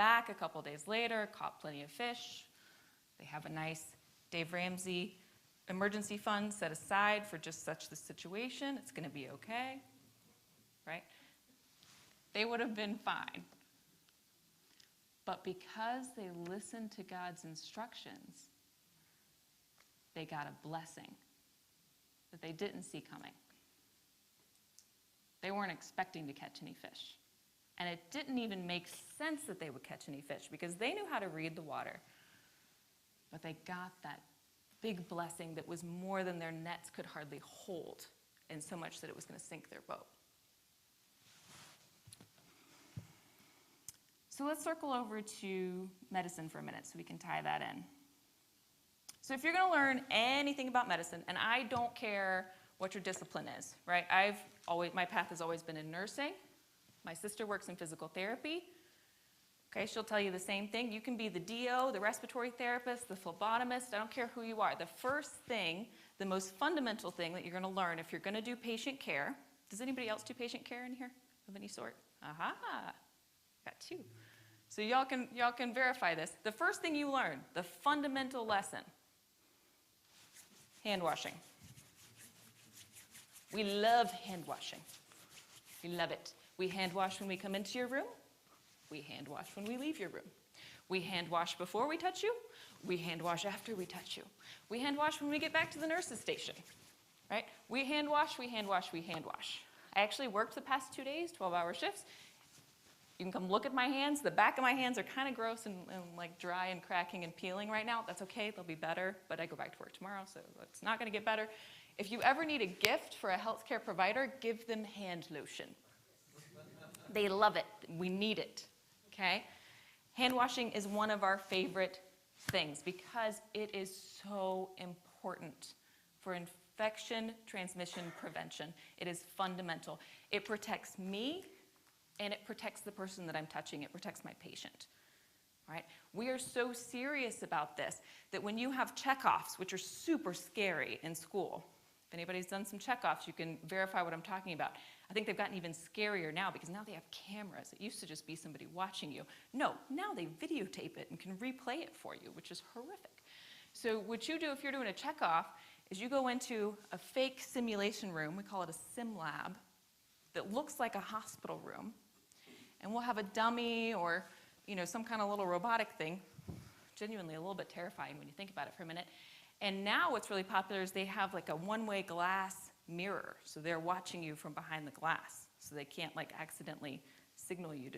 back a couple days later, caught plenty of fish. They have a nice Dave Ramsey emergency fund set aside for just such the situation. It's going to be okay, right? They would have been fine. But because they listened to God's instructions, they got a blessing that they didn't see coming. They weren't expecting to catch any fish. And it didn't even make sense that they would catch any fish because they knew how to read the water. But they got that big blessing that was more than their nets could hardly hold, and so much that it was going to sink their boat. So let's circle over to medicine for a minute so we can tie that in. So if you're going to learn anything about medicine, and I don't care what your discipline is, right? My path has always been in nursing. My sister works in physical therapy. Okay, she'll tell you the same thing. You can be the DO, the respiratory therapist, the phlebotomist. I don't care who you are. The first thing, the most fundamental thing that you're going to learn if you're going to do patient care. Does anybody else do patient care in here of any sort? Aha, got two. So y'all can verify this. The first thing you learn, the fundamental lesson, hand washing. We love hand washing. We love it. We hand wash when we come into your room. We hand wash when we leave your room. We hand wash before we touch you. We hand wash after we touch you. We hand wash when we get back to the nurse's station, right? We hand wash, we hand wash, we hand wash. I actually worked the past 2 days, 12-hour shifts. You can come look at my hands. The back of my hands are kind of gross and like dry and cracking and peeling right now. That's okay, they'll be better, but I go back to work tomorrow, so it's not gonna get better. If you ever need a gift for a healthcare provider, give them hand lotion. They love it, we need it, okay? Hand washing is one of our favorite things because it is so important for infection transmission prevention. It is fundamental. It protects me, and it protects the person that I'm touching. It protects my patient, right? We are so serious about this that when you have checkoffs, which are super scary in school, if anybody's done some checkoffs, you can verify what I'm talking about. I think they've gotten even scarier now because now they have cameras. It used to just be somebody watching you. No, now they videotape it and can replay it for you, which is horrific. So what you do if you're doing a checkoff is you go into a fake simulation room, we call it a sim lab, that looks like a hospital room. And we'll have a dummy or some kind of little robotic thing, genuinely a little bit terrifying when you think about it for a minute. And now what's really popular is they have like a one-way glass mirror. So they're watching you from behind the glass. So they can't like accidentally signal you to